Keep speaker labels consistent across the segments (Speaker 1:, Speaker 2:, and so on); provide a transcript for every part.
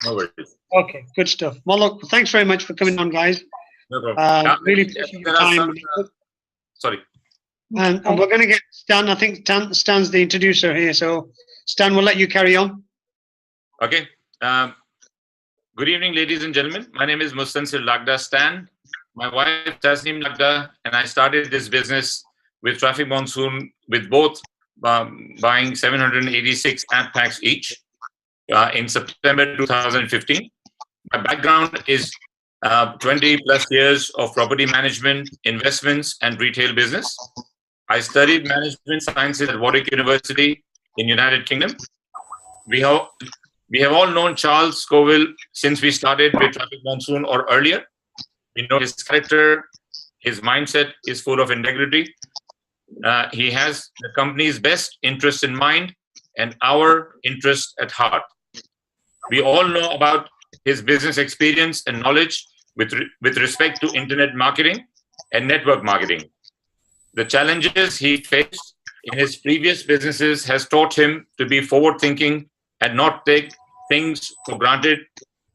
Speaker 1: No worries.
Speaker 2: Okay, good stuff. Well, look, thanks very much for coming on, guys.
Speaker 1: No problem.
Speaker 2: Really appreciate your
Speaker 1: There are
Speaker 2: time.
Speaker 1: some. Sorry.
Speaker 2: And we're going to get Stan. I think Stan's the introducer here. So, Stan, we'll let you carry on.
Speaker 1: Okay. Good evening, ladies and gentlemen. My name is Mustansir Lagda Stan. My wife, Tasneem Lagda, and I started this business with Traffic Monsoon with both buying 786 app packs each in September 2015. My background is 20 plus years of property management, investments, and retail business. I studied management sciences at Warwick University in United Kingdom. We have all known Charles Scoville since we started with Traffic Monsoon or earlier. We know his character, his mindset is full of integrity. He has the company's best interest in mind and our interest at heart. We all know about his business experience and knowledge with respect to internet marketing and network marketing. The challenges he faced in his previous businesses has taught him to be forward-thinking and not take things for granted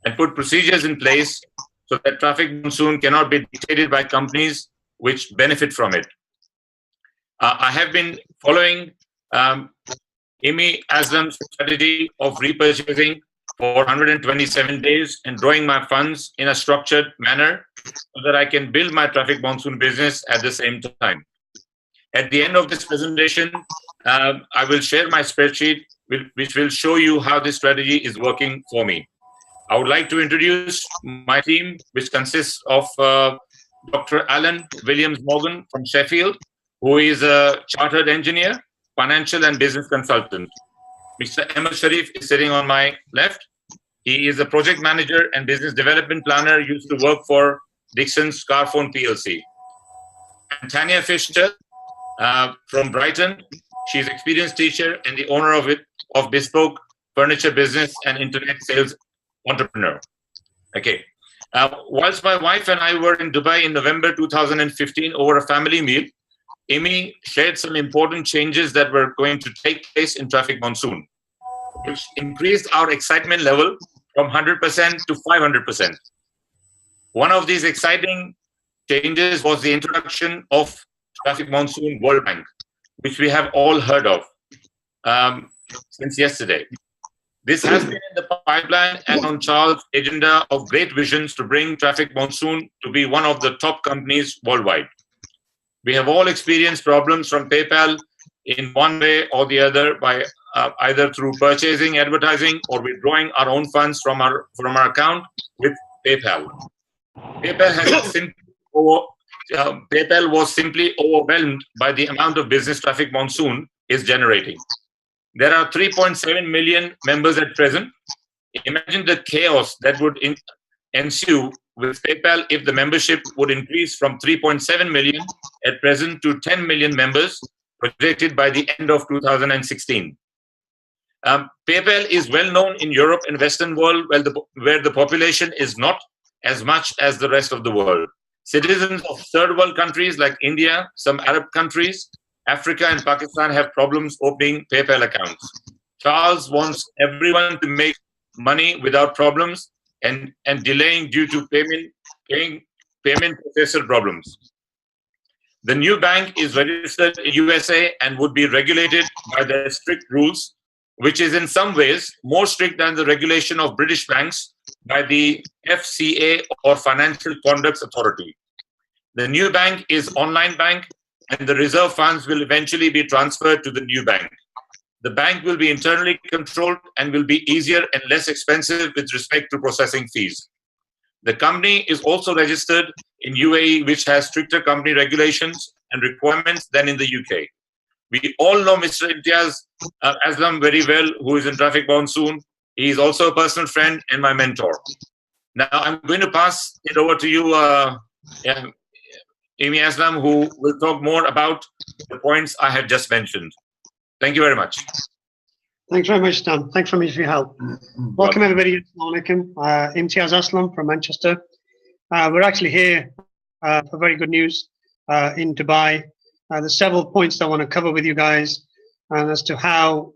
Speaker 1: and put procedures in place so that Traffic Monsoon cannot be dictated by companies which benefit from it. I have been following Amy Aslam's strategy of repurchasing for 127 days and drawing my funds in a structured manner so that I can build my Traffic Monsoon business at the same time. At the end of this presentation, I will share my spreadsheet which will show you how this strategy is working for me. I would like to introduce my team, which consists of Dr. Alan Williams Morgan from Sheffield, who is a chartered engineer, financial and business consultant. Mr. Ahmed Sharif is sitting on my left. He is a project manager and business development planner, used to work for Dixon's Carphone PLC. And Tanya Fisher from Brighton. She's an experienced teacher and the owner of Bespoke Furniture Business and Internet Sales Entrepreneur. Okay. Whilst my wife and I were in Dubai in November 2015 over a family meal, Amy shared some important changes that were going to take place in Traffic Monsoon, which increased our excitement level from 100% to 500%. One of these exciting changes was the introduction of Traffic Monsoon World Bank, which we have all heard of since yesterday. This has been in the pipeline and on Charles' agenda of great visions to bring Traffic Monsoon to be one of the top companies worldwide. We have all experienced problems from PayPal in one way or the other by either through purchasing, advertising, or withdrawing our own funds from our account with PayPal. PayPal was simply overwhelmed by the amount of business Traffic Monsoon is generating. There are 3.7 million members at present. Imagine the chaos that would ensue with PayPal if the membership would increase from 3.7 million at present to 10 million members projected by the end of 2016. PayPal is well known in Europe and Western world where the population is not as much as the rest of the world. Citizens of third world countries like India, some Arab countries, Africa and Pakistan have problems opening PayPal accounts. Charles wants everyone to make money without problems and delaying due to payment processor problems. The new bank is registered in USA and would be regulated by their strict rules, which is in some ways more strict than the regulation of British banks by the FCA or Financial Conduct Authority. The new bank is online bank and the reserve funds will eventually be transferred to the new bank. The bank will be internally controlled and will be easier and less expensive with respect to processing fees. The company is also registered in UAE, which has stricter company regulations and requirements than in the UK. We all know Mr. Imtiaz Aslam very well, who is in Traffic Monsoon. He is also a personal friend and my mentor. Now I'm going to pass it over to you, Amy Aslam, who will talk more about the points I have just mentioned. Thank you very much.
Speaker 2: Thanks very much, Stan. Thanks very much for your help. Welcome, everybody. Assalamu alaikum. Imtiaz Aslam from Manchester. We're actually here for very good news in Dubai. There's several points I want to cover with you guys as to how,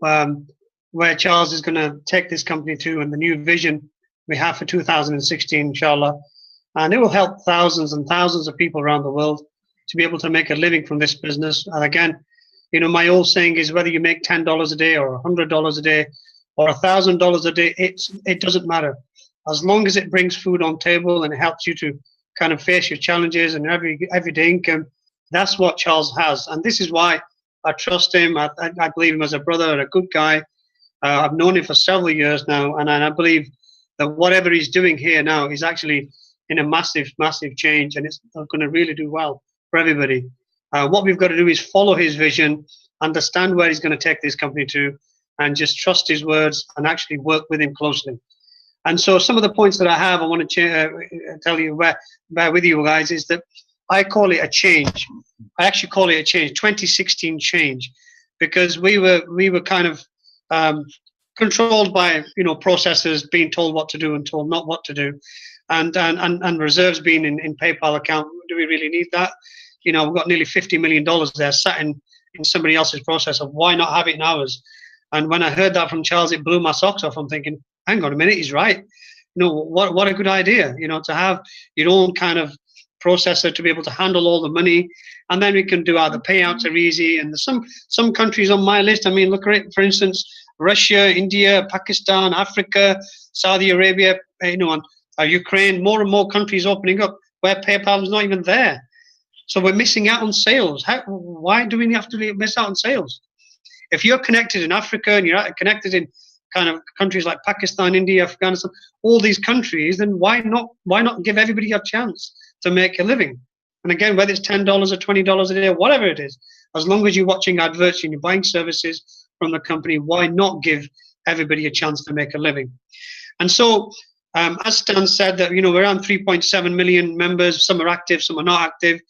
Speaker 2: where Charles is going to take this company to and the new vision we have for 2016, inshallah. And it will help thousands and thousands of people around the world to be able to make a living from this business. And again, you know, my old saying is whether you make $10 a day or $100 a day or $1,000 a day, it doesn't matter. As long as it brings food on table and it helps you to kind of face your challenges and everyday income, that's what Charles has. And this is why I trust him. I believe him as a brother and a good guy. I've known him for several years now, and I believe that whatever he's doing here now is actually in a massive, massive change, and it's going to really do well for everybody. What we've got to do is follow his vision, understand where he's going to take this company to, and just trust his words and actually work with him closely. And so some of the points that I have, I want to tell you, bear with you guys, is that I call it a change. I actually call it a change, 2016 change, because we were kind of controlled by, you know, processors being told what to do and told not what to do, and reserves being in PayPal account. Do we really need that? You know, we've got nearly $50 million there sat in somebody else's processor. Why not have it in ours? And when I heard that from Charles, it blew my socks off. I'm thinking, hang on a minute, he's right. You know, what a good idea, you know, to have your own kind of processor to be able to handle all the money, and then we can do the payouts are easy. And there's some countries on my list. I mean, look at it, for instance, Russia, India, Pakistan, Africa, Saudi Arabia, you know, and Ukraine, more and more countries opening up where PayPal is not even there. So we're missing out on sales. Why do we have to miss out on sales? If you're connected in Africa and you're connected in kind of countries like Pakistan, India, Afghanistan, all these countries, then why not give everybody a chance to make a living? And again, whether it's $10 or $20 a day, or whatever it is, as long as you're watching adverts and you're buying services from the company, why not give everybody a chance to make a living? And so, as Stan said, that, you know, we're around 3.7 million members. Some are active, some are not active,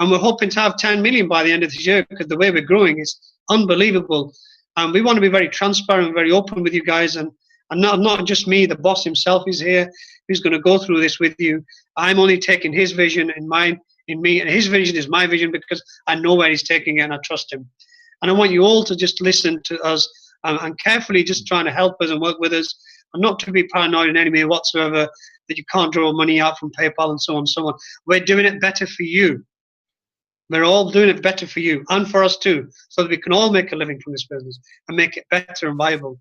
Speaker 2: and we're hoping to have 10 million by the end of this year, because the way we're growing is unbelievable. And we want to be very transparent, very open with you guys, and not just me. The boss himself is here, who's going to go through this with you. I'm only taking his vision in me, and his vision is my vision, because I know where he's taking it and I trust him. And I want you all to just listen to us and carefully just trying to help us and work with us, and not to be paranoid in any way whatsoever that you can't draw money out from PayPal and so on and so on. We're doing it better for you. We're all doing it better for you and for us too, so that we can all make a living from this business and make it better and viable.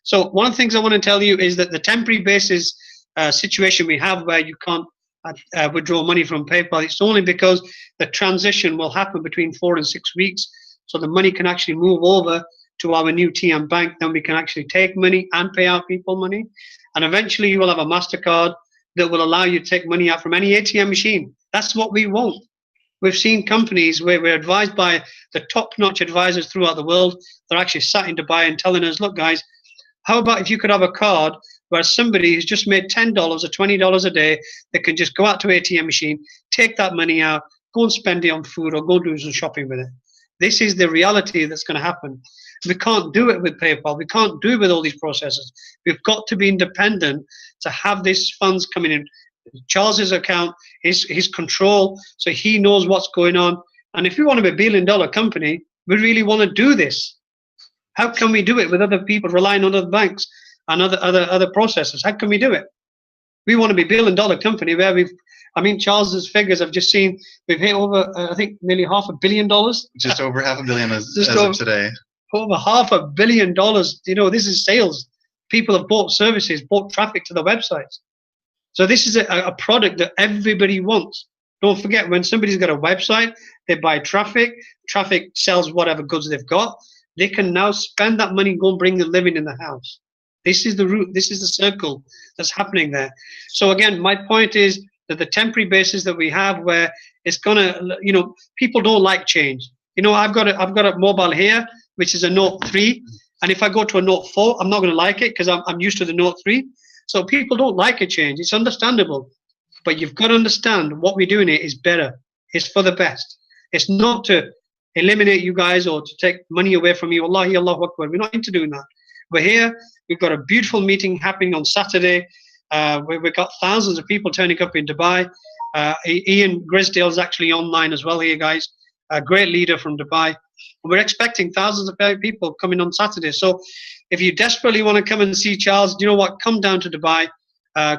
Speaker 2: So one of the things I want to tell you is that the temporary basis situation we have, where you can't withdraw money from PayPal, it's only because the transition will happen between 4 and 6 weeks. So the money can actually move over to our new TM bank. Then we can actually take money and pay out people money. And eventually you will have a MasterCard that will allow you to take money out from any ATM machine. That's what we want. We've seen companies where we're advised by the top-notch advisors throughout the world. They're actually sat in Dubai and telling us, look, guys, how about if you could have a card where somebody who's just made $10 or $20 a day, they can just go out to an ATM machine, take that money out, go and spend it on food or go do some shopping with it. This is the reality that's going to happen. We can't do it with PayPal. We can't do it with all these processes. We've got to be independent to have these funds coming in. Charles's account, his control, so he knows what's going on. And if we want to be $1 billion company, we really want to do this. How can we do it with other people relying on other banks and other processors? How can we do it? We want to be $1 billion company where Charles's figures I've just seen, we've hit over, I think, nearly $500 million.
Speaker 3: Just over $500 million as of today.
Speaker 2: Over $500 million. You know, this is sales. People have bought services, bought traffic to the websites. So this is a product that everybody wants. Don't forget, when somebody's got a website, they buy traffic. Traffic sells whatever goods they've got. They can now spend that money and go and bring the living in the house. This is the route. This is the circle that's happening there. So again, my point is that the temporary basis that we have, where it's gonna, you know, people don't like change. You know, I've got a mobile here, which is a Note 3, and if I go to a Note 4, I'm not going to like it because I'm used to the Note 3. So people don't like a change. It's understandable, but you've got to understand what we're doing here is better. It's for the best. It's not to eliminate you guys or to take money away from you. Wallahi, Allahu Akbar. We're not into doing that. We're here. We've got a beautiful meeting happening on Saturday. Where we've got thousands of people turning up in Dubai. Ian Grisdale is actually online as well here, guys. A great leader from Dubai. We're expecting thousands of people coming on Saturday. So if you desperately want to come and see Charles, you know what? Come down to Dubai.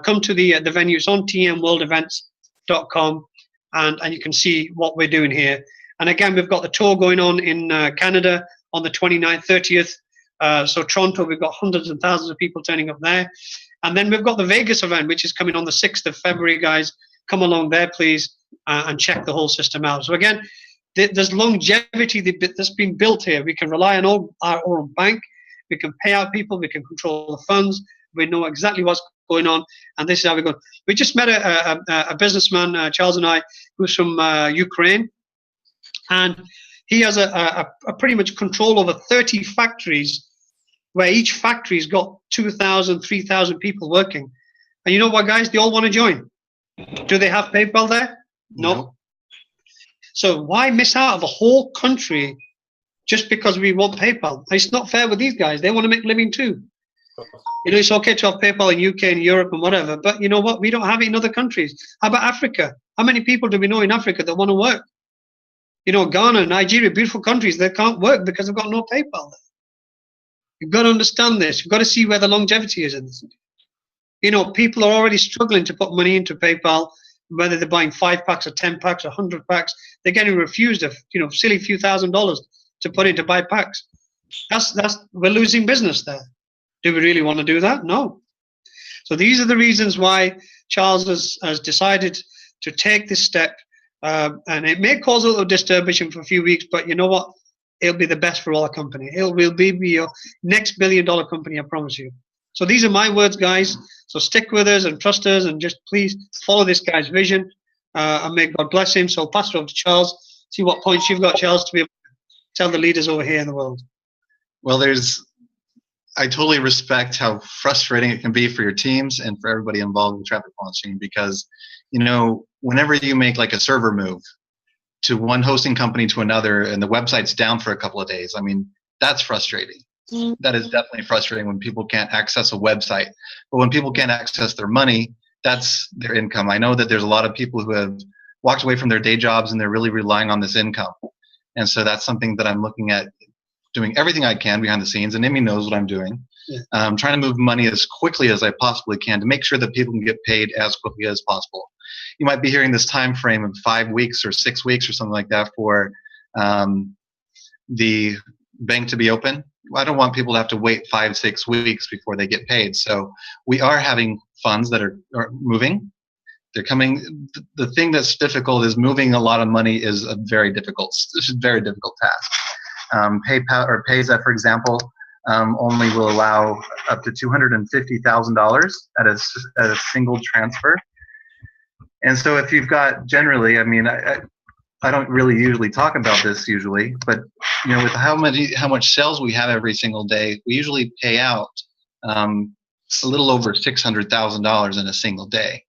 Speaker 2: come to the venue. It's on tmworldevents.com, and you can see what we're doing here. And again, we've got the tour going on in Canada on the 29th, 30th. So Toronto, we've got hundreds and thousands of people turning up there. And then we've got the Vegas event, which is coming on the 6th of February, guys. Come along there, please, and check the whole system out. So again, there's longevity that's been built here. We can rely on our own bank. We can pay out people. We can control the funds. We know exactly what's going on. And this is how we go. We just met a businessman, Charles and I, who's from Ukraine. And he has a pretty much control over 30 factories, where each factory's got 2,000, 3,000 people working. And you know what, guys? They all want to join. Do they have PayPal there? No. So why miss out of a whole country just because we want PayPal? It's not fair with these guys. They want to make a living too. You know, it's okay to have PayPal in UK and Europe and whatever, but you know what? We don't have it in other countries. How about Africa? How many people do we know in Africa that want to work? You know, Ghana, Nigeria, beautiful countries, they can't work because they've got no PayPal there. You've got to understand this. You've got to see where the longevity is in this. You know, people are already struggling to put money into PayPal, whether they're buying 5 packs or 10 packs or 100 packs. They're getting refused a silly few $1,000s to put in to buy packs. We're losing business there. Do we really want to do that? No. So these are the reasons why Charles has decided to take this step. And it may cause a little disturbance for a few weeks, but you know what? It'll be the best for our company. It will be your next billion-dollar company, I promise you. So these are my words, guys. So stick with us and trust us, and just please follow this guy's vision, and may God bless him. So I'll pass it over to Charles. See what points you've got, Charles, to be able to tell the leaders over here in the world.
Speaker 3: Well, I totally respect how frustrating it can be for your teams and for everybody involved with Traffic Monsoon, because, you know, whenever you make like a server move to one hosting company to another and the website's down for a couple of days, I mean, that's frustrating. That is definitely frustrating when people can't access a website. But when people can't access their money, that's their income. I know that there's a lot of people who have walked away from their day jobs and they're really relying on this income. And so that's something that I'm looking at doing everything I can behind the scenes, and Amy knows what I'm doing. Yeah. I'm trying to move money as quickly as I possibly can to make sure that people can get paid as quickly as possible. You might be hearing this time frame of 5 weeks or 6 weeks or something like that for the bank to be open. I don't want people to have to wait 5, 6 weeks before they get paid. So we are having funds that are moving. They're coming. The thing that's difficult is moving a lot of money is a very difficult task. PayPal or Payza, for example, only will allow up to $250,000 at a single transfer. And so if you've got generally, I mean, I don't really usually talk about this usually, but you know, with how much sales we have every single day, we usually pay out a little over $600,000 in a single day.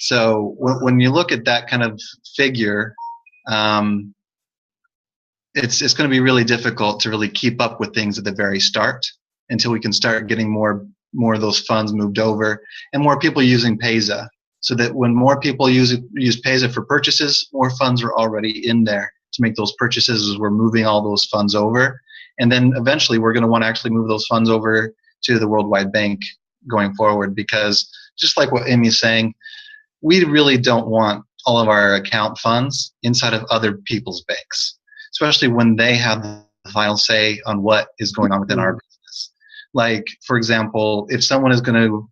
Speaker 3: So when you look at that kind of figure, it's going to be really difficult to really keep up with things at the very start until we can start getting more of those funds moved over and more people using Payza, so that when more people use Payza for purchases, more funds are already in there to make those purchases as we're moving all those funds over. And then eventually we're going to want to actually move those funds over to the Worldwide Bank going forward, because just like what Amy is saying, we really don't want all of our account funds inside of other people's banks, especially when they have the final say on what is going on within our business. Like, for example, if someone is going to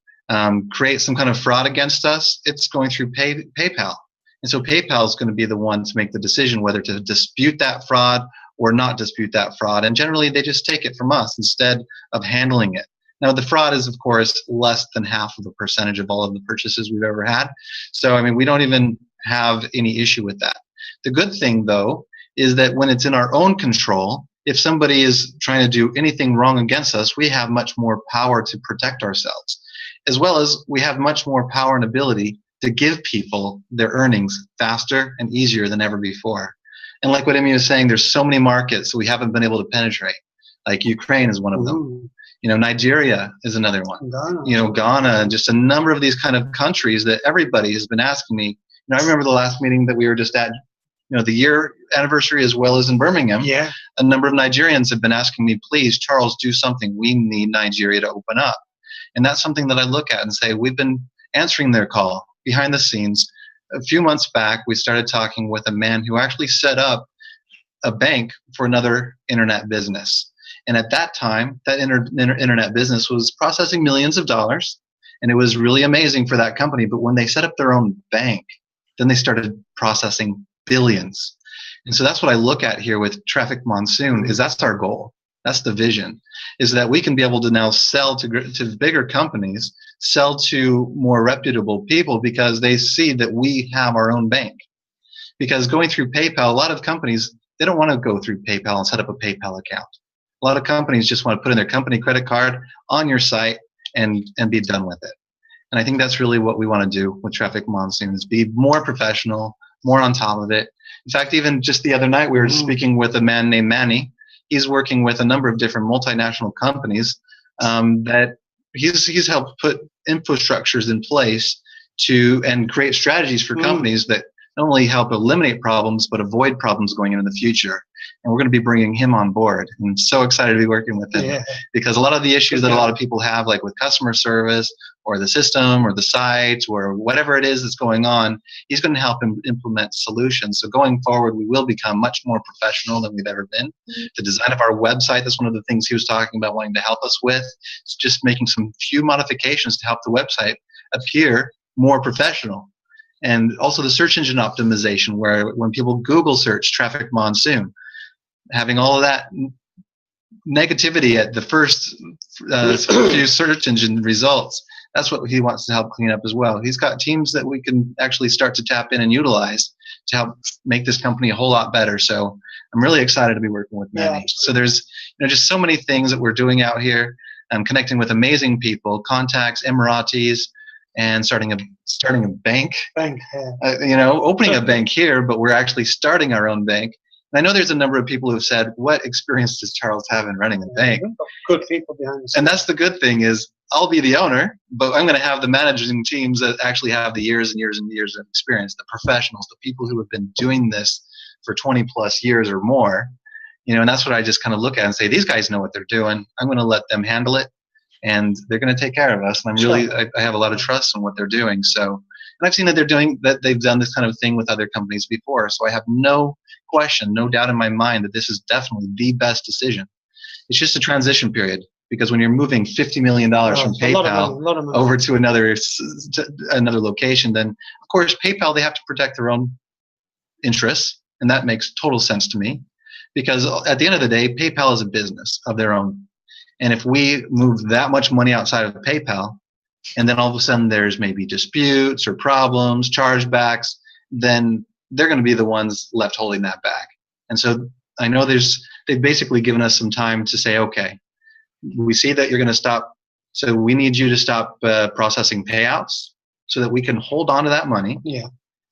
Speaker 3: create some kind of fraud against us, it's going through PayPal. And so PayPal is going to be the one to make the decision whether to dispute that fraud or not dispute that fraud. And generally, they just take it from us instead of handling it. Now, the fraud is, of course, less than half of the percentage of all of the purchases we've ever had. So, I mean, we don't even have any issue with that. The good thing, though, is that when it's in our own control, if somebody is trying to do anything wrong against us, we have much more power to protect ourselves, as well as we have much more power and ability to give people their earnings faster and easier than ever before. And like what Amy was saying, there's so many markets we haven't been able to penetrate. Like Ukraine is one of them. You know, Nigeria is another one. Ghana, and just a number of these kind of countries that everybody has been asking me. You know, I remember the last meeting that we were just at, the year anniversary, as well as in Birmingham. Yeah. A number of Nigerians have been asking me, please, Charles, do something. We need Nigeria to open up. And that's something that I look at and say, we've been answering their call behind the scenes. A few months back, we started talking with a man who actually set up a bank for another internet business. And at that time, that internet business was processing millions of dollars, and it was really amazing for that company. But when they set up their own bank, then they started processing billions. And so that's what I look at here with Traffic Monsoon, is that's our goal. That's the vision, is that we can be able to now sell to bigger companies, sell to more reputable people, because they see that we have our own bank. Because going through PayPal, a lot of companies, they don't want to go through PayPal and set up a PayPal account. A lot of companies just want to put in their company credit card on your site and be done with it. And I think that's really what we want to do with Traffic Monsoon, is be more professional, more on top of it. In fact, even just the other night, we were speaking with a man named Manny. He's working with a number of different multinational companies that he's helped put infrastructures in place and create strategies for companies that not only help eliminate problems, but avoid problems going into the future. And we're going to be bringing him on board. And I'm so excited to be working with him, because a lot of the issues that a lot of people have, like with customer service or the system or the site or whatever it is that's going on, he's going to help him implement solutions. So going forward, we will become much more professional than we've ever been. The design of our website, that's one of the things he was talking about wanting to help us with. It's just making some few modifications to help the website appear more professional. And also the search engine optimization, where when people Google search Traffic Monsoon, having all of that negativity at the first few search engine results, that's what he wants to help clean up as well. He's got teams that we can actually start to tap in and utilize to help make this company a whole lot better. So I'm really excited to be working with Manny. So there's just so many things that we're doing out here. I'm connecting with amazing people, contacts, Emiratis, and starting a bank. Opening a bank here, but we're actually starting our own bank. And I know there's a number of people who've said, what experience does Charles have in running a bank?
Speaker 2: Good people behind the scenes.
Speaker 3: And that's the good thing, is I'll be the owner, but I'm going to have the managing teams that actually have the years and years and years of experience, the professionals, the people who have been doing this for 20 plus years or more. And that's what I just kind of look at and say, these guys know what they're doing. I'm going to let them handle it, and they're going to take care of us. And I have a lot of trust in what they're doing. So, and I've seen that they've done this kind of thing with other companies before. So I have no question, no doubt in my mind that this is definitely the best decision. It's just a transition period, because when you're moving $50 million from PayPal over to another location, then of course PayPal, they have to protect their own interests, and that makes total sense to me, because at the end of the day, PayPal is a business of their own. And if we move that much money outside of PayPal, and then all of a sudden there's maybe disputes or problems, chargebacks, then they're going to be the ones left holding that back. And so I know they've basically given us some time to say, okay, we see that you're going to stop, so we need you to stop processing payouts so that we can hold on to that money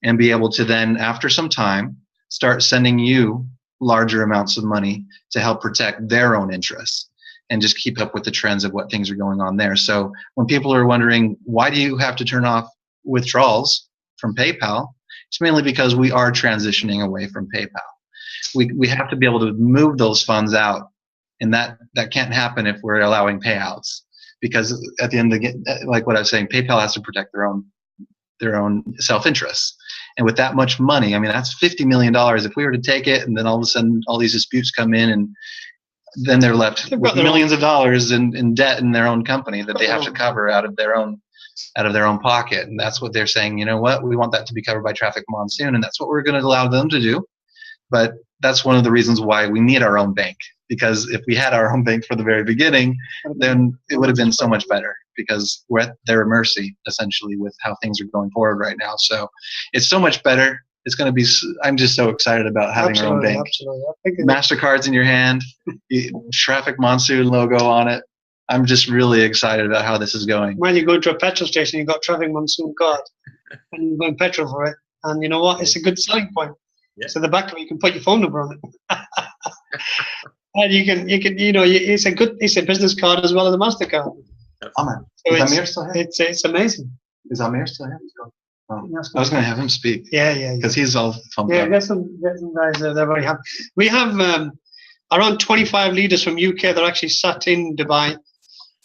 Speaker 3: and be able to then, after some time, start sending you larger amounts of money to help protect their own interests and just keep up with the trends of what things are going on there. So when people are wondering, why do you have to turn off withdrawals from PayPal? It's mainly because we are transitioning away from PayPal. We have to be able to move those funds out, and that can't happen if we're allowing payouts, because at the end of the, like what I was saying, PayPal has to protect their own self-interests. And with that much money, I mean, that's $50 million. If we were to take it, and then all of a sudden all these disputes come in, and then they're left with millions of dollars in debt in their own company that they have to cover out of their own pocket. And that's what they're saying, you know what, we want that to be covered by Traffic Monsoon, and that's what we're going to allow them to do. But that's one of the reasons why we need our own bank, because if we had our own bank from the very beginning, then it would have been so much better, because we're at their mercy essentially with how things are going forward right now. So it's so much better. It's going to be, I'm just so excited about having our own bank. MasterCard's in your hand, Traffic Monsoon logo on it. I'm just really excited about how this is going.
Speaker 2: When you go to a petrol station, you've got Traffic Monsoon card, and you're going petrol for it. And you know what? It's a good selling point. Yeah. So the back of it, you can put your phone number on it. And you can, it's a business card as well as a MasterCard.
Speaker 3: Is Amir still here?
Speaker 2: It's amazing.
Speaker 3: Is Amir still here? Oh, I was going to have him speak.
Speaker 2: Yeah.
Speaker 3: Because he's all pumped up.
Speaker 2: Get some guys they're very happy. We have around 25 leaders from UK that are actually sat in Dubai,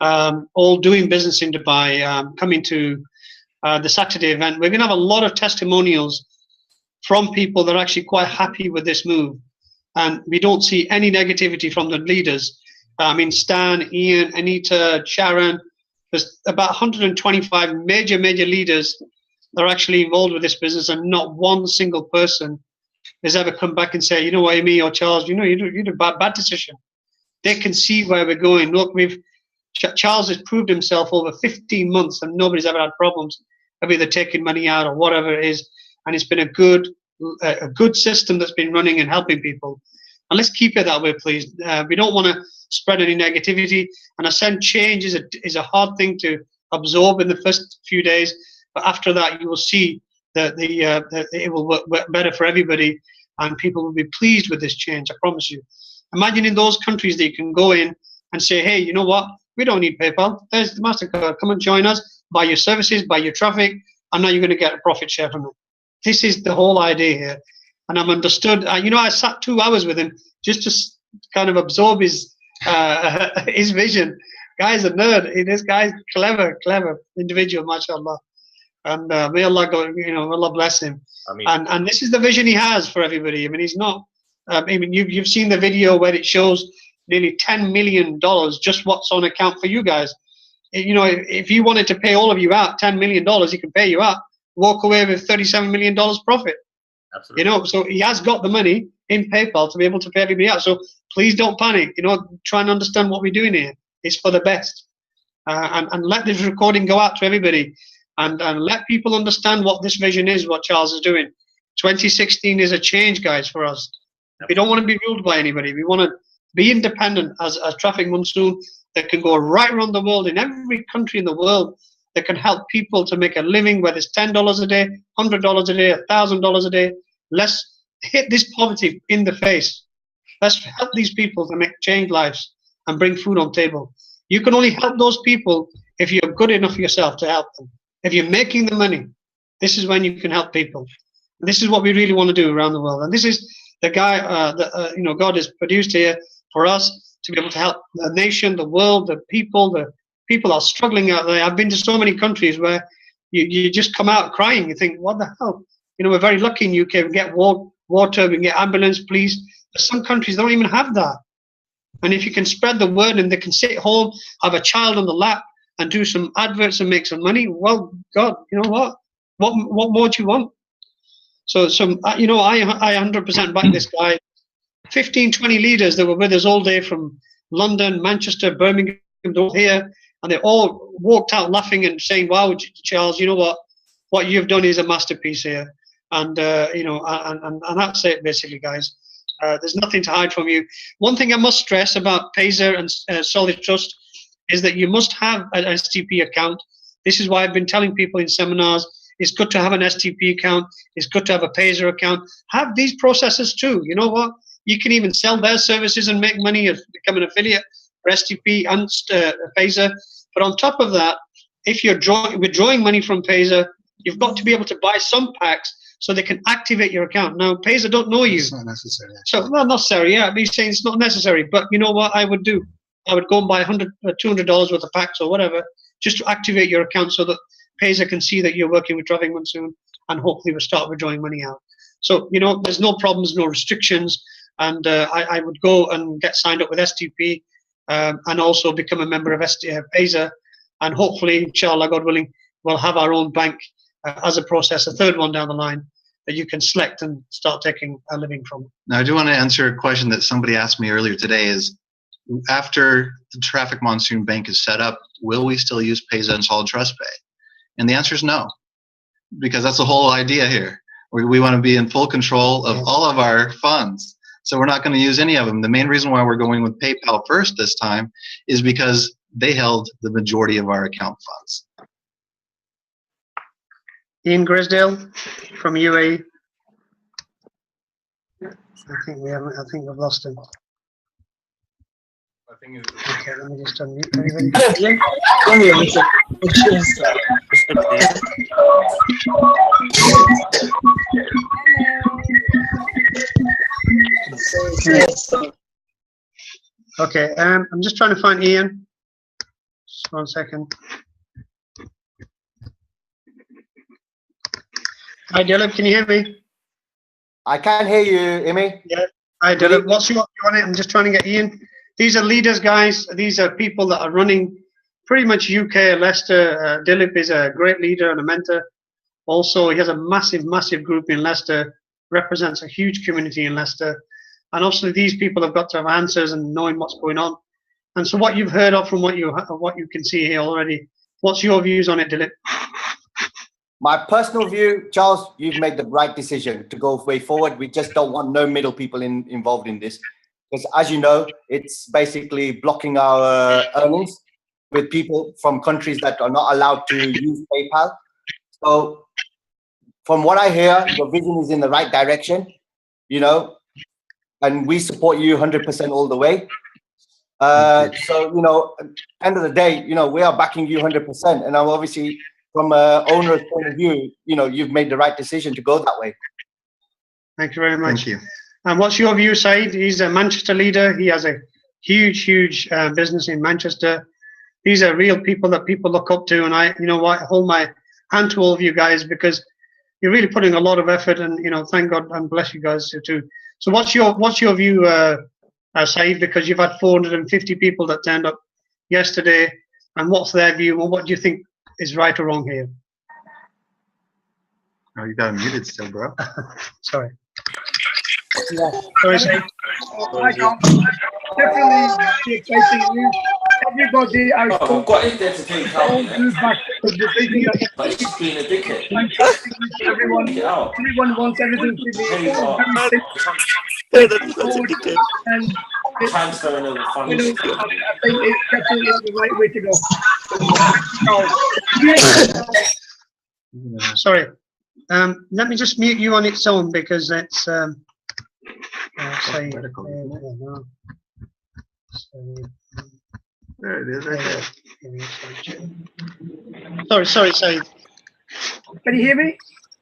Speaker 2: all doing business in Dubai, coming to the Saturday event. We're going to have a lot of testimonials from people that are actually quite happy with this move. And we don't see any negativity from the leaders. I mean, Stan, Ian, Anita, Sharon, there's about 125 major leaders that are actually involved with this business, and not one single person has ever come back and say, you know what, Amy or Charles, you did a bad decision. They can see where we're going. Look, Charles has proved himself over 15 months, and nobody's ever had problems of either taking money out or whatever it is. And it's been a good system that's been running and helping people. And let's keep it that way, please. We don't want to spread any negativity. And I said change is a hard thing to absorb in the first few days, but after that, you will see that it will work better for everybody, and people will be pleased with this change. I promise you. Imagine in those countries that you can go in and say, hey, you know what? We don't need PayPal. There's the MasterCard. Come and join us. Buy your services, buy your traffic, and now you're going to get a profit share from it. This is the whole idea here. And I've understood. I sat 2 hours with him just to kind of absorb his vision. Guy's a nerd. This guy's clever individual, mashallah. And may Allah go, Allah bless him.
Speaker 1: I mean,
Speaker 2: and this is the vision he has for everybody. I mean, he's not. You've seen the video where it shows nearly $10 million just what's on account for you guys. If you wanted to pay all of you out $10 million, he can pay you out. Walk away with $37 million profit.
Speaker 1: absolutely.
Speaker 2: So he has got the money in PayPal to be able to pay everybody out. So please don't panic. Try and understand what we're doing here. It's for the best. And let this recording go out to everybody, and let people understand what this vision is, what Charles is doing. 2016 is a change, guys, for us. We don't want to be ruled by anybody. We want to be independent as Traffic Monsoon that can go right around the world, in every country in the world, that can help people to make a living, whether it's $10 a day, $100 a day, $1,000 a day. Let's hit this poverty in the face. Let's help these people to change lives and bring food on table. You can only help those people if you're good enough yourself to help them. If you're making the money, this is when you can help people. And this is what we really want to do around the world. And this is the guy that God has produced here for us to be able to help the nation, the world, the people. The people are struggling out there. I've been to so many countries where you just come out crying. You think, what the hell? We're very lucky in UK. We get water, we get ambulance, police. But some countries don't even have that. And if you can spread the word and they can sit home, have a child on the lap, and do some adverts and make some money, well, God, you know what? What more do you want? So I 100% back this guy. 15, 20 leaders that were with us all day from London, Manchester, Birmingham, they're all here, and they all walked out laughing and saying, wow, Charles, you know what you've done is a masterpiece here. And and that's it, basically, guys. There's nothing to hide from you. One thing I must stress about Payzer and Solid Trust is that you must have an STP account. This is why I've been telling people in seminars, it's good to have an STP account. It's good to have a Payzer account. Have these processes too. You know what? You can even sell their services and make money and become an affiliate for STP and Payzer. But on top of that, if you're withdrawing money from Payzer, you've got to be able to buy some packs so they can activate your account. Now, Payzer don't know you.
Speaker 3: It's not necessary.
Speaker 2: So, well, not necessary, yeah. He's saying it's not necessary. But you know what I would do? I would go and buy $100 or $200 worth of packs or whatever, just to activate your account so that Payzer can see that you're working with Traffic Monsoon, and hopefully we'll start withdrawing money out. So, there's no problems, no restrictions. And I would go and get signed up with STP and also become a member of Payzer. And hopefully, inshallah, God willing, we'll have our own bank as a process, a third one down the line that you can select and start taking a living from.
Speaker 3: Now, I do want to answer a question that somebody asked me earlier today is, after the Traffic Monsoon Bank is set up, will we still use Payzer and Solid Trust Pay? And the answer is no, because that's the whole idea here. We want to be in full control of all of our funds. So we're not going to use any of them. The main reason why we're going with PayPal first this time is because they held the majority of our account funds.
Speaker 2: Ian Grisdale from UAE. I think we've lost him. Okay, let me just unmute everybody. Okay, I'm just trying to find Ian. Just 1 second. Hi, Dilip. Can you hear me?
Speaker 4: I can hear you, Imi.
Speaker 2: Yeah. Hi, Dilip. What's your view on it? I'm just trying to get Ian. These are leaders, guys. These are people that are running pretty much UK, Leicester. Dilip is a great leader and a mentor. Also, he has a massive, massive group in Leicester, represents a huge community in Leicester. And obviously, these people have got to have answers and knowing what's going on. And so, what you've heard of from what you can see here already, what's your views on it, Dilip?
Speaker 4: My personal view, Charles, you've made the right decision to go way forward. We just don't want no middle people involved in this. Because as you know, it's basically blocking our earnings with people from countries that are not allowed to use PayPal. So from what I hear, your vision is in the right direction, you know, and we support you 100% all the way. So, you know, end of the day, you know, we are backing you 100%. And I'm obviously, from an owner's point of view, you know, you've made the right decision to go that way.
Speaker 2: Thank you very much.
Speaker 3: Thank you.
Speaker 2: And what's your view, Said? He's a Manchester leader. He has a huge, huge business in Manchester. These are real people that people look up to. And I, you know what, I hold my hand to all of you guys because you're really putting a lot of effort. And, you know, thank God and bless you guys too. So what's your view, Said? Because you've had 450 people that turned up yesterday. And what's their view? Well, what do you think is right or wrong here?
Speaker 3: Oh, you got him muted still, bro.
Speaker 2: Sorry.
Speaker 5: Yeah.
Speaker 2: Sorry, Said.
Speaker 5: Definitely exciting news. Everybody, I
Speaker 6: I've got it there to take out.
Speaker 5: all do back the decision that
Speaker 6: But it's just being a dickhead.
Speaker 5: fantastic news for everyone.
Speaker 6: Take it out.
Speaker 5: Everyone wants everything to be
Speaker 6: Hey, you are.
Speaker 5: very simple and
Speaker 6: Transferring over
Speaker 5: you
Speaker 6: funds.
Speaker 5: know, I think it's definitely the right way to go.
Speaker 2: Sorry. Let me just mute you on its own because it's say,
Speaker 3: There it is, right there.
Speaker 2: sorry, Said.
Speaker 5: Can you hear me?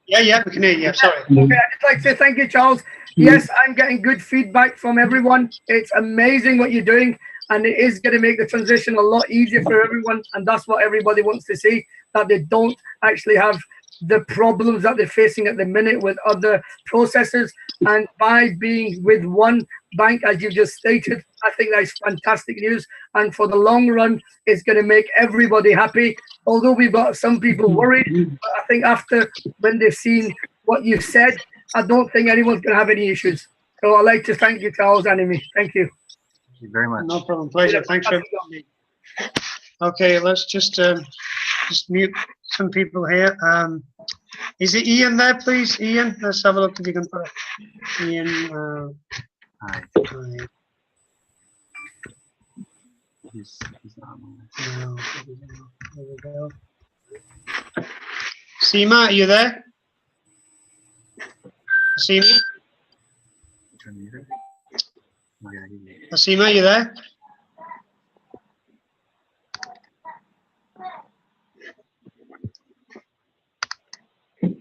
Speaker 2: Yeah, we can hear you. Yeah, sorry.
Speaker 5: Okay, I'd just like to say thank you, Charles. Yes, I'm getting good feedback from everyone. It's amazing what you're doing, and it is going to make the transition a lot easier for everyone. And that's what everybody wants to see, that they don't actually have the problems that they're facing at the minute with other processes. And by being with one bank, as you just stated, I think that's fantastic news. And for the long run, it's going to make everybody happy. Although we've got some people worried, but I think after when they've seen what you've said, I don't think anyone's going to have any issues. So I'd like to thank you, Charles and Amy. Thank you.
Speaker 3: Thank you very much.
Speaker 2: No problem. Pleasure. Thanks for. Okay, let's just mute some people here. Is it Ian there, please? Ian, let's have a look if you can put it. Ian.
Speaker 3: Hi.
Speaker 2: Hi.
Speaker 3: He's not on.
Speaker 2: No, there we go. Seema, are you there? Seema?
Speaker 3: Turn the meter. Oh, yeah, he-
Speaker 2: Seema, are you there?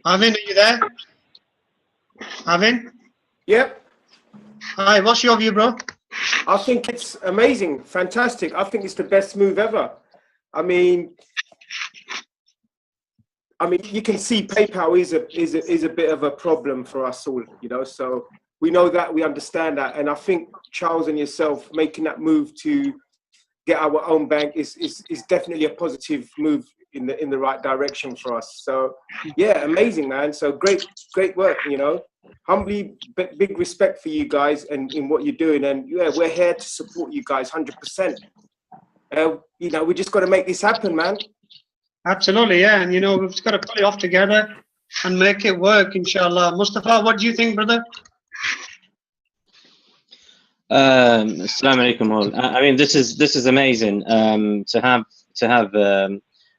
Speaker 2: Arvin, are you there? Arvin?
Speaker 7: Yep,
Speaker 2: Hi, what's your view, bro?
Speaker 7: I think it's amazing, fantastic. I think it's the best move ever. I mean, you can see PayPal is a bit of a problem for us all, you know. So we know that, we understand that, and I think Charles and yourself making that move to get our own bank is definitely a positive move in the right direction for us. So yeah, amazing, man. So great work, you know. Humbly, big respect for you guys and in what you're doing, and yeah, we're here to support you guys 100%. You know, we just got to make this happen, man.
Speaker 2: Absolutely, yeah. And, you know, we've just got to put it off together and make it work, inshallah. Mustafa, what do you think, brother?
Speaker 8: Assalamu alaikum all. I mean, this is amazing to have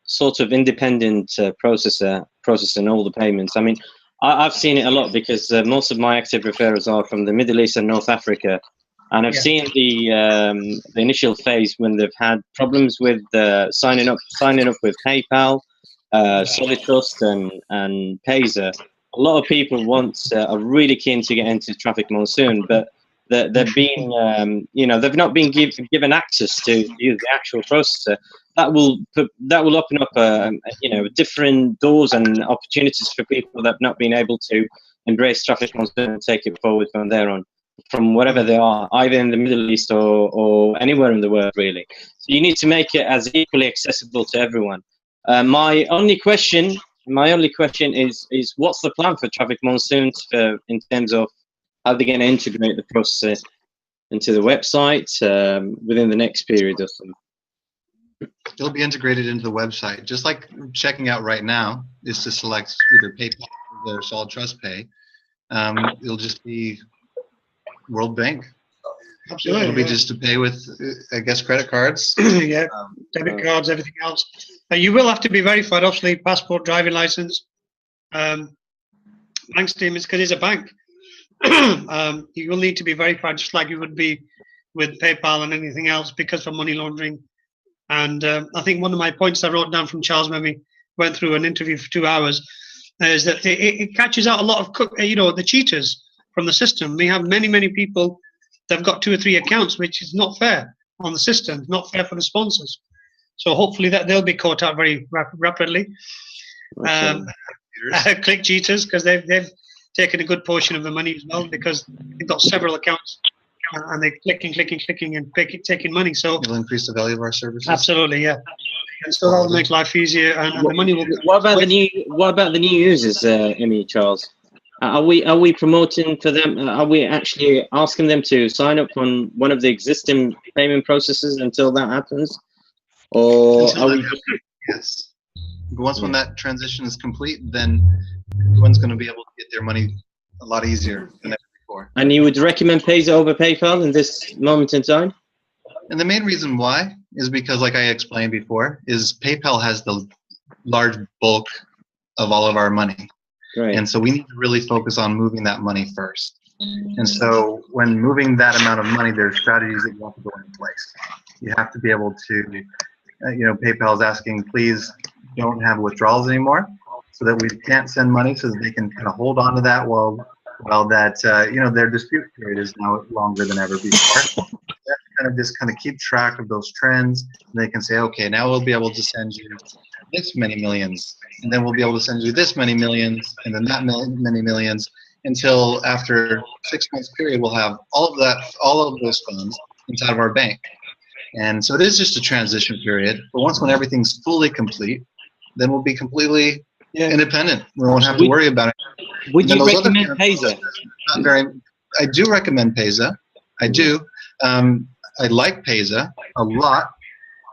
Speaker 8: sort of independent processing all the payments. I mean, I've seen it a lot because most of my active referrals are from the Middle East and North Africa, and I've seen the initial phase when they've had problems with signing up with PayPal, Solid Trust, and Payzer. A lot of people are really keen to get into Traffic Monsoon, but they've been, you know, they've not been given access to use the actual processor. that will open up different doors and opportunities for people that have not been able to embrace Traffic Monsoon and take it forward from there on, from wherever they are, either in the Middle East or anywhere in the world, really. So you need to make it as equally accessible to everyone. My only question is what's the plan for Traffic Monsoon in terms of how they're going to integrate the process into the website within the next period or something?
Speaker 3: It'll be integrated into the website, just like checking out right now is to select either PayPal or Solid Trust Pay. It'll just be World Bank.
Speaker 2: Absolutely.
Speaker 3: It'll be just to pay with, I guess, credit cards.
Speaker 2: Yeah, debit cards, everything else. You will have to be verified, obviously, passport, driving license, bank statements, because it's a bank. You will need to be verified, just like you would be with PayPal and anything else, because of money laundering. And I think one of my points I wrote down from Charles when we went through an interview for 2 hours is that it catches out a lot of the cheaters from the system. We have many people that have got 2 or 3 accounts, which is not fair on the system, not fair for the sponsors. So hopefully that they'll be caught out very rapidly. Click cheaters, because they've taken a good portion of the money as well, because they've got several accounts and they're clicking and taking money. So
Speaker 3: it'll increase the value of our services.
Speaker 2: Absolutely, yeah. And so that'll make life easier, and the money will.
Speaker 8: What about the new users, Charles? Are we promoting for them? Are we actually asking them to sign up on one of the existing payment processes until that happens, or are we?
Speaker 3: Yes. But once when that transition is complete, then everyone's going to be able to get their money a lot easier than ever before.
Speaker 8: And you would recommend Payza over PayPal in this moment in time?
Speaker 3: And the main reason why is because, like I explained before, is PayPal has the large bulk of all of our money.
Speaker 8: Right.
Speaker 3: And so we need to really focus on moving that money first. And so when moving that amount of money, there's strategies that you have to go in place. You have to be able to, PayPal is asking, please don't have withdrawals anymore, so that we can't send money, so that they can kind of hold on to that while that, their dispute period is now longer than ever before. Just keep track of those trends. And they can say, okay, now we'll be able to send you this many millions, and then we'll be able to send you this many millions, and then that many millions, until after 6 months period, we'll have all of those funds inside of our bank. And so it is just a transition period. But when everything's fully complete, then we'll be completely independent. We won't have to worry about it.
Speaker 8: Would you recommend Payza?
Speaker 3: I do recommend Payza. I do. I like Payza a lot.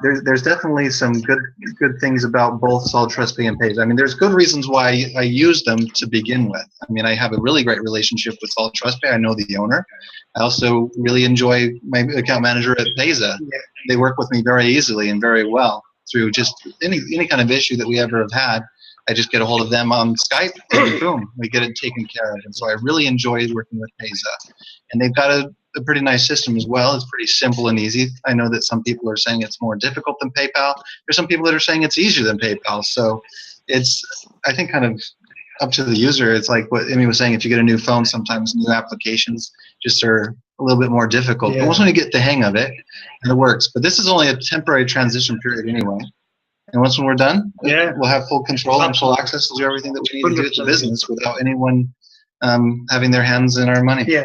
Speaker 3: There's definitely some good things about both Solid Trust Pay and Payza. I mean, there's good reasons why I use them to begin with. I mean, I have a really great relationship with Solid Trust Pay. I know the owner. I also really enjoy my account manager at Payza. They work with me very easily and very well through just any kind of issue that we ever have had. I just get a hold of them on Skype, and boom, we get it taken care of. And so I really enjoy working with Payza. And they've got a pretty nice system as well. It's pretty simple and easy. I know that some people are saying it's more difficult than PayPal. There's some people that are saying it's easier than PayPal. So it's, I think, kind of up to the user. It's like what Emmy was saying, if you get a new phone, sometimes new applications just are a little bit more difficult. But once you get the hang of it, and it works. But this is only a temporary transition period anyway. And once we're done, we'll have full control and full access to do everything that we need to do as a business without anyone having their hands in our money.
Speaker 2: Yeah.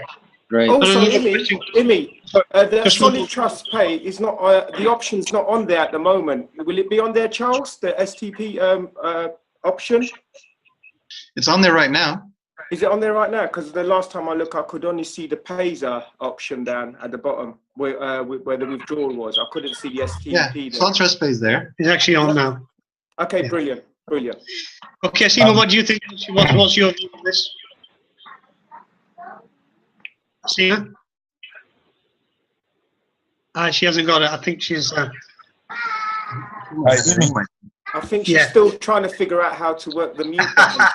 Speaker 8: Right.
Speaker 7: Also, Imi, the Solid Trust Pay is not the option's not on there at the moment. Will it be on there, Charles? The STP option?
Speaker 3: It's on there right now.
Speaker 7: Is it on there right now? Because the last time I looked, I could only see the Payza option down at the bottom where the withdrawal was. I couldn't see the STP.
Speaker 3: Yeah, Solid Trust Pay is there.
Speaker 2: It's actually on now.
Speaker 7: Okay, brilliant.
Speaker 2: Okay, Seema, what do you think? What's your view on this? Seema? She hasn't got it. I think she's.
Speaker 7: I think she's still trying to figure out how to work the mute button.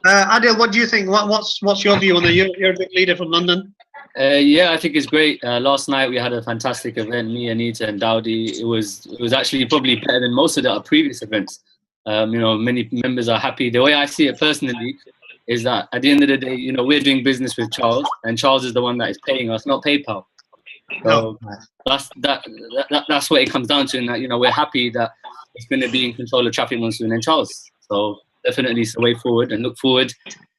Speaker 2: Adil, what do you think? What's your view on it? You're a big leader from London.
Speaker 9: Yeah, I think it's great. Last night we had a fantastic event. Me, Anita, and Dowdy. It was actually probably better than most of the previous events. Many members are happy. The way I see it personally is that at the end of the day, we're doing business with Charles, and Charles is the one that is paying us, not PayPal. So that's what it comes down to, and that, you know, we're happy that it's going to be in control of Traffic Monsoon and Charles. So definitely it's the way forward, and look forward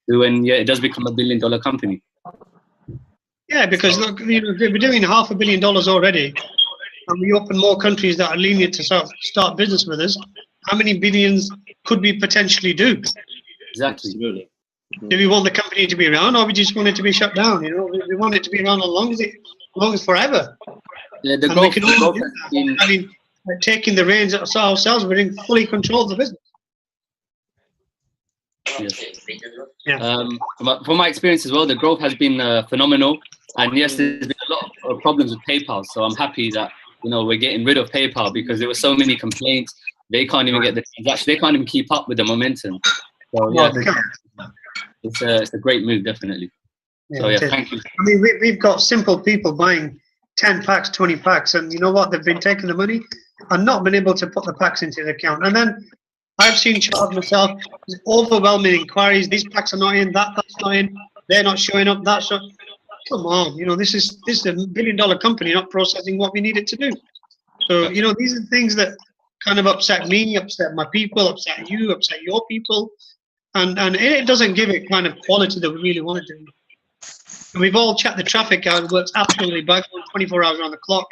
Speaker 9: to when it does become $1 billion company.
Speaker 2: Yeah, because look, you know, we're doing $500 million already, and we open more countries that are lenient to start business with us. How many billions could we potentially do?
Speaker 9: Exactly.
Speaker 8: Absolutely.
Speaker 2: Do we want the company to be around, or we just want it to be shut down? You know, we want it to be around as long as forever.
Speaker 9: Yeah, the
Speaker 2: And we
Speaker 9: growth,
Speaker 2: can only do that. I mean, taking the reins ourselves, we're in fully control of the business.
Speaker 9: yes.
Speaker 2: Yeah.
Speaker 9: From my experience as well, the growth has been phenomenal. And yes, there's been a lot of problems with PayPal. So I'm happy that, you know, we're getting rid of PayPal, because there were so many complaints. They can't even get the transaction. They can't even keep up with the momentum. So yeah, it's a great move, definitely.
Speaker 2: Yeah,
Speaker 9: so yeah, thank you.
Speaker 2: I mean, we've got simple people buying 10 packs, 20 packs, and you know what? They've been taking the money and not been able to put the packs into the account. And then I've seen Charles myself, overwhelming inquiries. These packs are not in, that's not in, they're not showing up, that's not. Come on, you know, this is a $1 billion company not processing what we need it to do. So, you know, these are things that kind of upset me, upset my people, upset you, upset your people. And it doesn't give it kind of quality that we really want to do. And we've all checked the traffic out. It works absolutely bang on, 24 hours on the clock.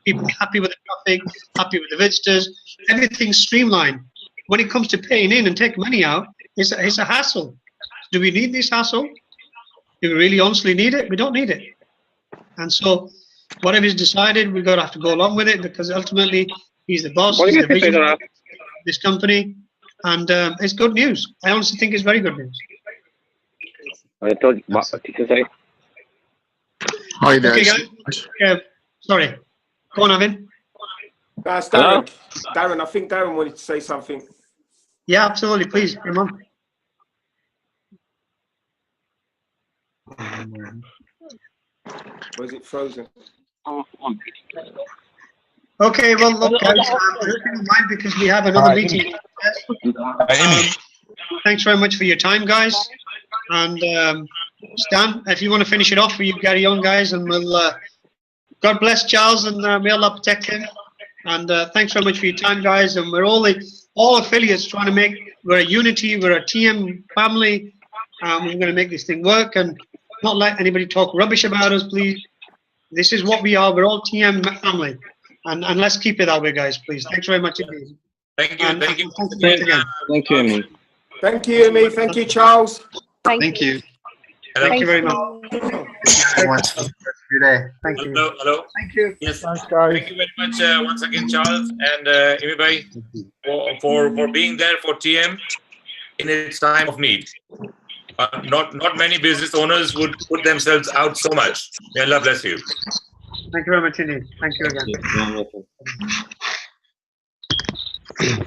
Speaker 2: People are happy with the traffic, happy with the visitors. Everything's streamlined. When it comes to paying in and taking money out, it's a hassle. Do we need this hassle? Do we really honestly need it? We don't need it. And so whatever is decided, we've got to have to go along with it, because ultimately he's the boss, he's the vision of this company. And it's good news. I honestly think it's very good news.
Speaker 10: What did you say?
Speaker 11: Hi there.
Speaker 2: Okay, guys. Sorry. Go on, Avin.
Speaker 7: That's Darren. Darren, I think Darren wanted to say something.
Speaker 2: Yeah, absolutely. Please, come on.
Speaker 7: Or is it frozen?
Speaker 2: Okay, well, look, guys, I hope you don't mind, because we have another meeting. Thanks very much for your time, guys. And Stan, if you want to finish it off, you carry on, guys, and we'll. God bless Charles, and may Allah protect him. And thanks very much for your time, guys. And we're all affiliates trying to make. We're a unity. We're a TM family. We're going to make this thing work, and not let anybody talk rubbish about us, please. This is what we are. We're all TM family, and let's keep it that way, guys. Please. Thanks very much indeed.
Speaker 1: Thank you. Thank you.
Speaker 8: Thank you, Amy.
Speaker 7: Thank you, Amy. Thank you, Charles.
Speaker 3: Thank you.
Speaker 2: Thank you very much.
Speaker 3: Good day.
Speaker 2: Thank you.
Speaker 1: Hello.
Speaker 5: Thank you.
Speaker 1: Yes.
Speaker 11: Thanks, guys.
Speaker 1: Thank you very much once again, Charles and Amy for being there for TM in its time of need. Not many business owners would put themselves out so much. May Allah bless you.
Speaker 2: Thank you very much indeed. Thank you again.
Speaker 8: Yeah,